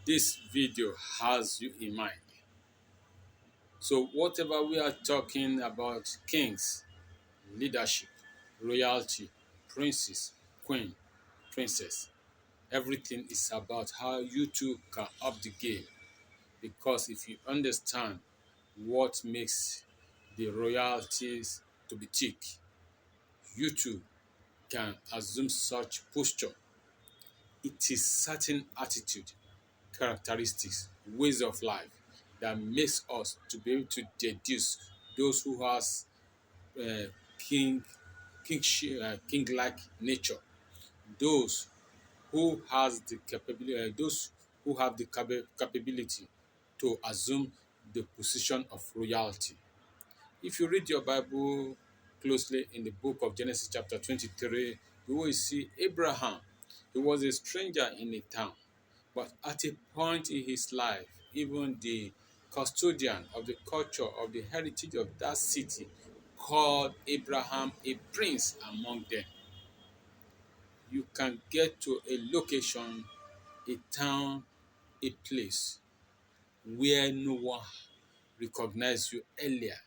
this video has you in mind. So whatever we are talking about, kings, leadership, royalty, princes, queen, princess, everything is about how you two can up the game. Because if you understand what makes the royalties to be thick, you too can assume such posture. It is certain attitude, characteristics, ways of life that makes us to be able to deduce those who has uh, king, king-like nature, those who has the capability, those who have the capability to assume the position of royalty. If you read your Bible closely in the book of Genesis chapter 23, you will see Abraham. He was a stranger in a town, but at a point in his life, even the custodian of the culture of the heritage of that city called Abraham a prince among them. You can get to a location, a town, a place where no one recognized you earlier.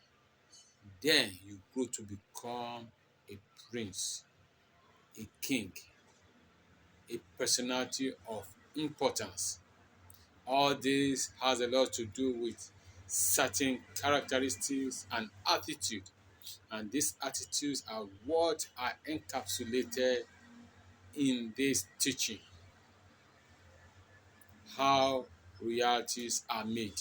Then you grow to become a prince, a king, a personality of importance. All this has a lot to do with certain characteristics and attitude. And these attitudes are what are encapsulated in this teaching. How realities are made.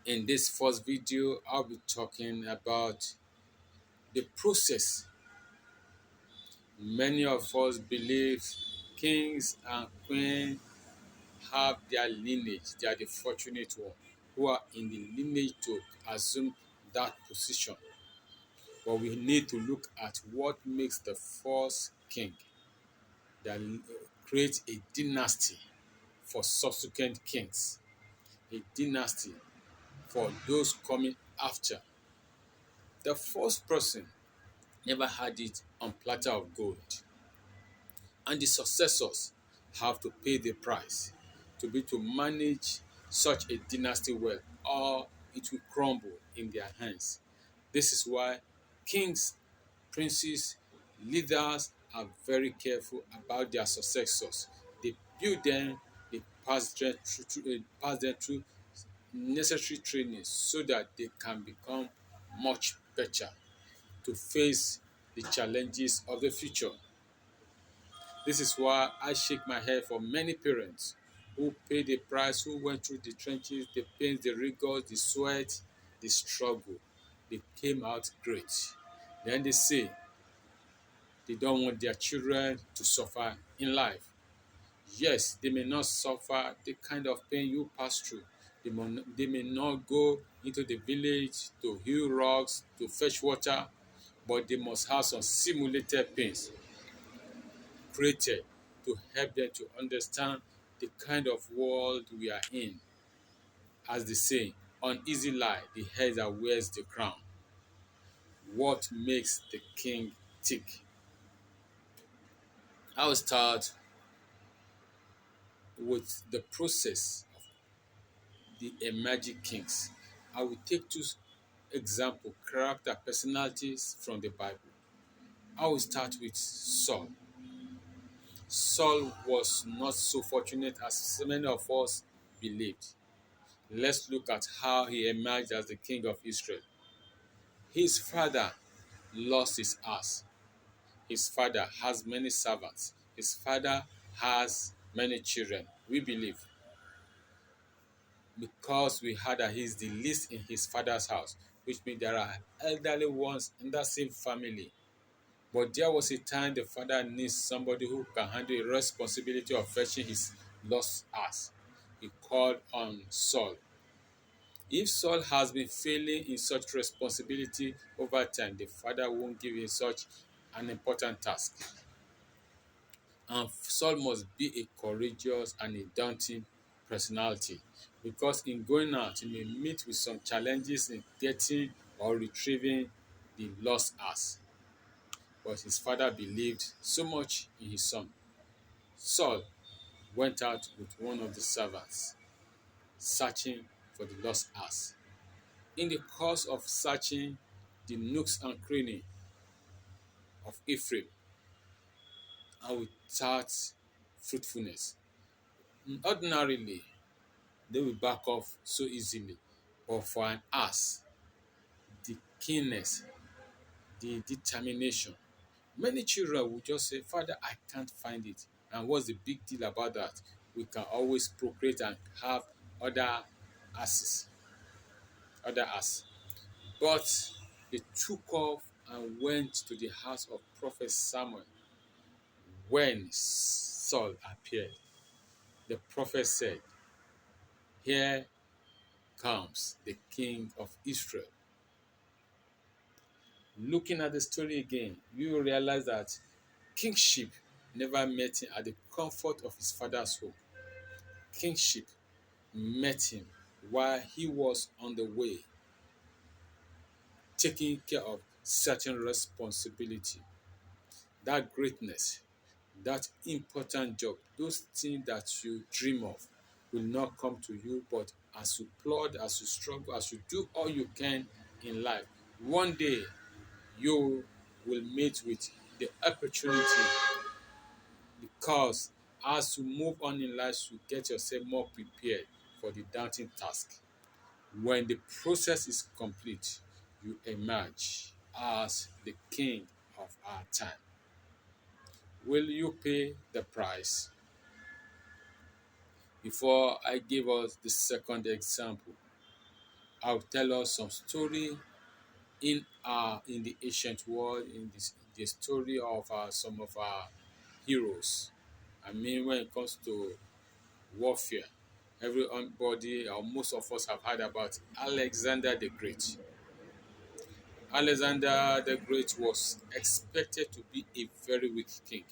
In this first video, I'll be talking about the process. Many of us believe kings and queens have their lineage. They are the fortunate one who are in the lineage to assume that position. But we need to look at what makes the first king that creates a dynasty for subsequent kings, a dynasty for those coming after. The first person never had it on platter of gold, and the successors have to pay the price to be to manage such a dynasty well, or it will crumble in their hands. This is why kings, princes, leaders are very careful about their successors. They build them, they pass them through necessary training so that they can become much better to face the challenges of the future. This is why I shake my head for many parents who paid the price, who went through the trenches, the pains, the rigors, the sweat, the struggle. They came out great. Then they say they don't want their children to suffer in life. Yes, they may not suffer the kind of pain you pass through. They may not go into the village to heal rocks, to fetch water, but they must have some simulated pains created to help them to understand the kind of world we are in. As they say, on easy lie, the head that wears the crown. What makes the king tick? I will start with the process of the emerging kings. I will take two example character personalities from the Bible. I will start with Saul. Saul was not so fortunate as many of us believed. Let's look at how he emerged as the king of Israel. His father lost his ass. His father has many servants. His father has many children. We believe because we heard that he's the least in his father's house, which means there are elderly ones in that same family. But there was a time the father needs somebody who can handle the responsibility of fetching his lost ass. He called on Saul. If Saul has been failing in such responsibility over time, the father won't give him such an important task. And Saul must be a courageous and a daunting personality because in going out, he may meet with some challenges in getting or retrieving the lost ass. But his father believed so much in his son. Saul went out with one of the servants, searching for the lost ass. In the course of searching the nooks and crannies of Ephraim, and without fruitfulness, ordinarily they will back off so easily. But for an ass, the keenness, the determination, many children will just say, Father, I can't find it. And what's the big deal about that? We can always procreate and have other asses, other asses. But they took off and went to the house of Prophet Samuel. When Saul appeared, the prophet said, Here comes the king of Israel. Looking at the story again, you will realize that kingship never met him at the comfort of his father's home. Kingship met him while he was on the way, taking care of certain responsibility. That greatness, that important job, those things that you dream of will not come to you, but as you plod, as you struggle, as you do all you can in life, one day you will meet with the opportunity, because as you move on in life, you get yourself more prepared for the daunting task. When the process is complete, you emerge as the king of our time. Will you pay the price? Before I give us the second example, I'll tell us some story in the ancient world, in this the story of some of our heroes. I mean, when it comes to warfare, everybody or most of us have heard about Alexander the Great. Alexander the Great was expected to be a very weak king.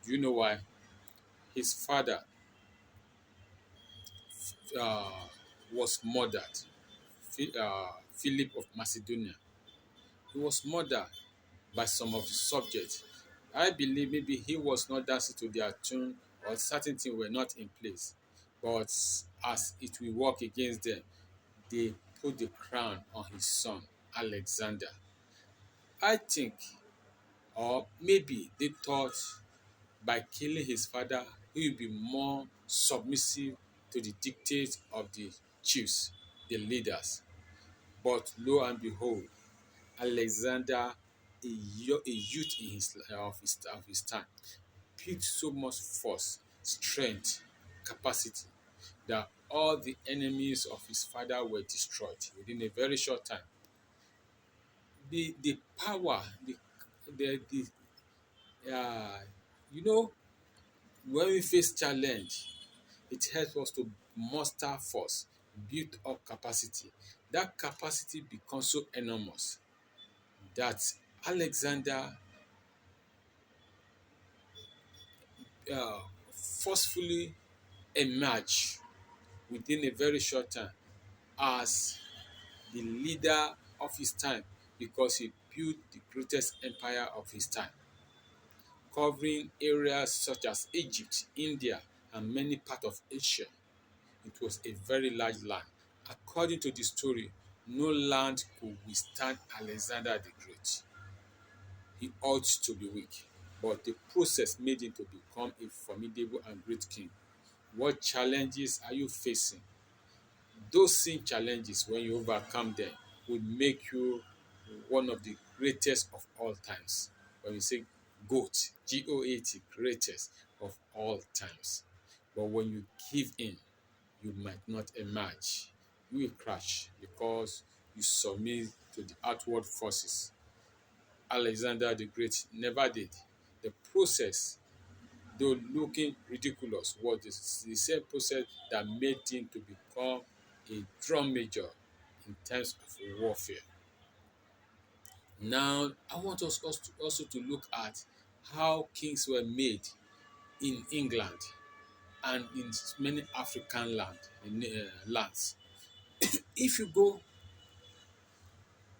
Do you know why? His father uh, was murdered. Philip of Macedonia. He was murdered by some of his subjects. I believe maybe he was not dancing to their tune, or certain things were not in place. But as it will work against them, they put the crown on his son, Alexander. I think, or maybe they thought by killing his father, he will be more submissive to the dictates of the chiefs, the leaders. But lo and behold, Alexander, a youth in of his time, built so much force, strength, capacity that all the enemies of his father were destroyed within a very short time. The power, the you know, when we face challenge, it helps us to muster force, build up capacity. That capacity becomes so enormous that Alexander uh, forcefully emerged within a very short time as the leader of his time, because he built the greatest empire of his time, covering areas such as Egypt, India, and many parts of Asia. It was a very large land. According to the story, no land could withstand Alexander the Great. He ought to be weak, but the process made him to become a formidable and great king. What challenges are you facing? Those same challenges, when you overcome them, will make you one of the greatest of all times. When we say GOAT, GOAT, greatest of all times. But when you give in, you might not emerge. You will crash because you submit to the outward forces. Alexander the Great never did. The process, though looking ridiculous, was the same process that made him to become a drum major in terms of warfare. Now, I want us also to look at how kings were made in England and in many African lands. If you go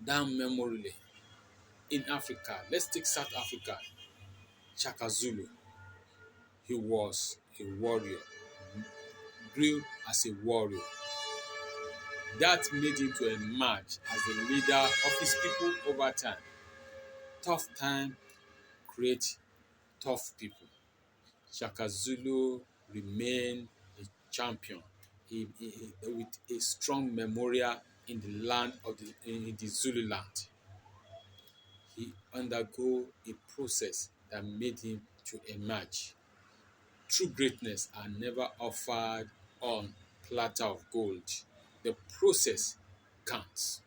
down memory lane in Africa, let's take South Africa, Chaka Zulu. He was a warrior, grew as a warrior. That made him to emerge as the leader of his people over time. Tough time create tough people. Shaka Zulu remained a champion with a strong memorial in the land of the Zulu land. He undergo a process that made him to emerge. True greatness are never offered on platter of gold. The process counts.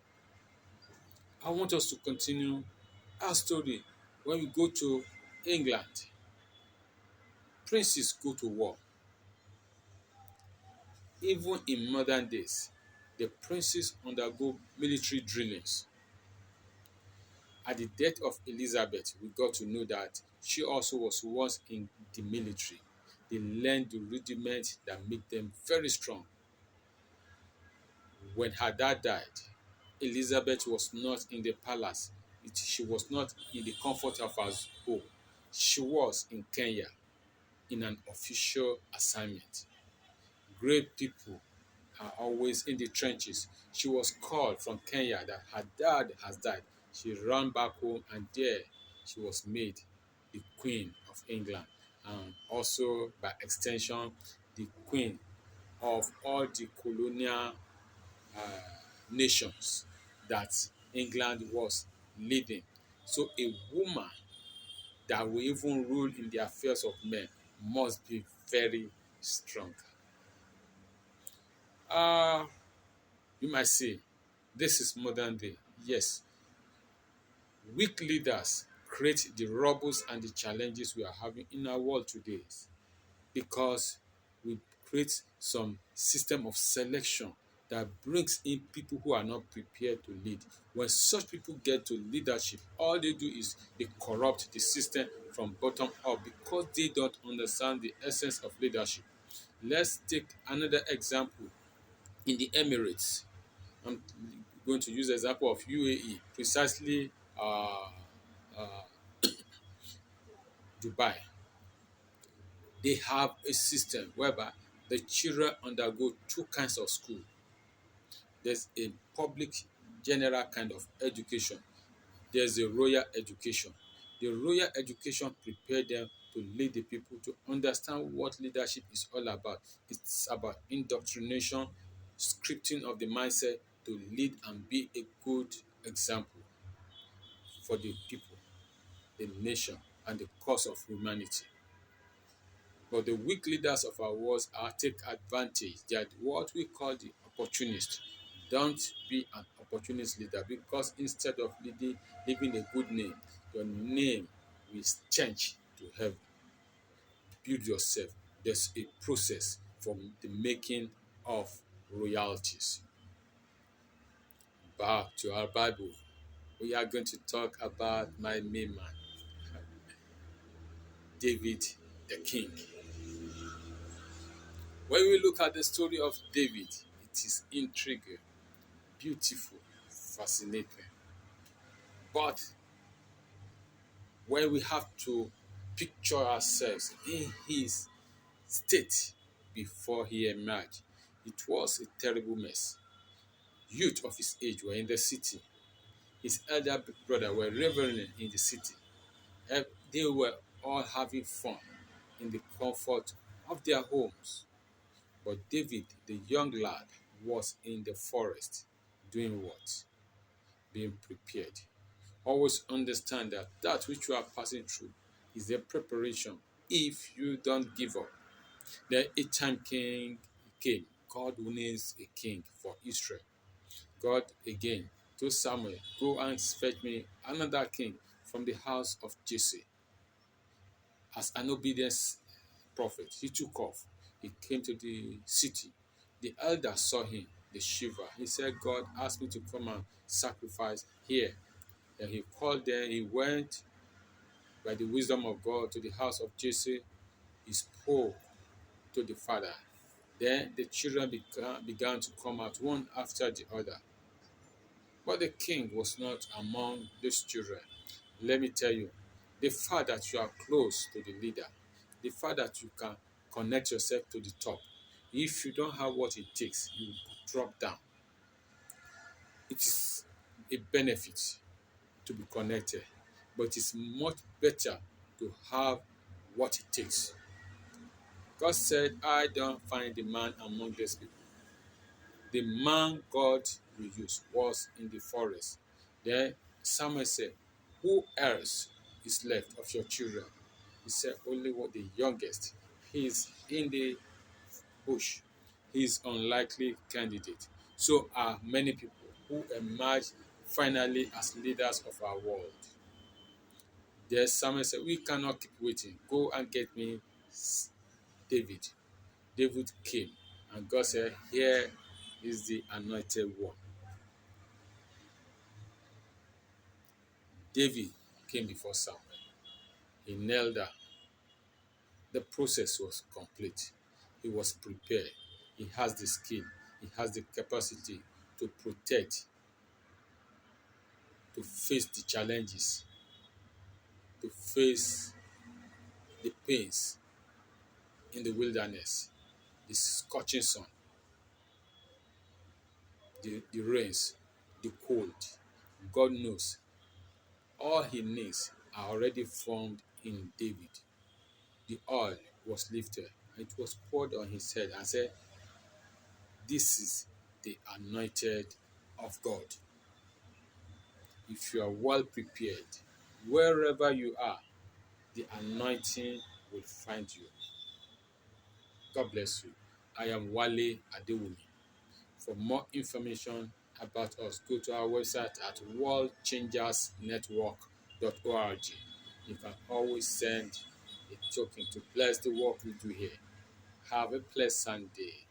I want us to continue our story. When we go to England, princes go to war. Even in modern days, the princes undergo military drillings. At the death of Elizabeth, we got to know that she also was once in the military. They learned the rudiments that make them very strong. When her dad died, Elizabeth was not in the palace. She was not in the comfort of her home. She was in Kenya in an official assignment. Great people are always in the trenches. She was called from Kenya that her dad has died. She ran back home and there she was made the Queen of England and also by extension the Queen of all the colonial nations that England was leading. So a woman that will even rule in the affairs of men must be very strong. Uh, you might say, this is modern day. Yes, weak leaders create the rubbles and the challenges we are having in our world today because we create some system of selection that brings in people who are not prepared to lead. When such people get to leadership, all they do is they corrupt the system from bottom up because they don't understand the essence of leadership. Let's take another example in the Emirates. I'm going to use the example of UAE, precisely uh, Dubai. They have a system whereby the children undergo two kinds of school. There's a public general kind of education. There's a royal education. The royal education prepares them to lead the people to understand what leadership is all about. It's about indoctrination, scripting of the mindset to lead and be a good example for the people, the nation, and the cause of humanity. But the weak leaders of our wars are take advantage. They are what we call the opportunists. Don't be an opportunist leader because instead of leaving a good name, your name will change to heaven. Build yourself. There's a process from the making of royalties. Back to our Bible. We are going to talk about my main man, David the King. When we look at the story of David, it is intriguing, beautiful, fascinating. But when we have to picture ourselves in his state before he emerged, it was a terrible mess. Youth of his age were in the city. His elder brother were reveling in the city. They were all having fun in the comfort of their homes. But David, the young lad, was in the forest doing what? Being prepared. Always understand that that which you are passing through is a preparation if you don't give up. Then a time king came. God needs a king for Israel. God again told Samuel, go and fetch me another king from the house of Jesse. As an obedience prophet, he took off. He came to the city. The elder saw him, the shiver. He said, God asked me to come and sacrifice here. And he called them. He went by the wisdom of God to the house of Jesse. He spoke to the father. Then the children began to come out one after the other. But the king was not among these children. Let me tell you, the fact that you are close to the leader, the fact that you can connect yourself to the top. If you don't have what it takes, you will drop down. It is a benefit to be connected, but it's much better to have what it takes. God said, I don't find the man among these people. The man God will use was in the forest. Then Samuel said, who else is left of your children? He said, only what the youngest. He is in the bush. He is unlikely candidate. So are many people who emerge finally as leaders of our world. Then Samuel said, we cannot keep waiting. Go and get me David. David came, and God said, here is the anointed one. David came before Samuel. He knelt down. The process was complete. He was prepared. He has the skill. He has the capacity to protect, to face the challenges, to face the pains in the wilderness, the scorching sun, the rains, the cold. God knows all he needs are already formed in David. The oil was lifted, and it was poured on his head, and said, this is the anointed of God. If you are well prepared, wherever you are, the anointing will find you. God bless you. I am Wale Adewumi. For more information about us, go to our website at worldchangersnetwork.org. You can always send a token to bless the work we do here. Have a pleasant day.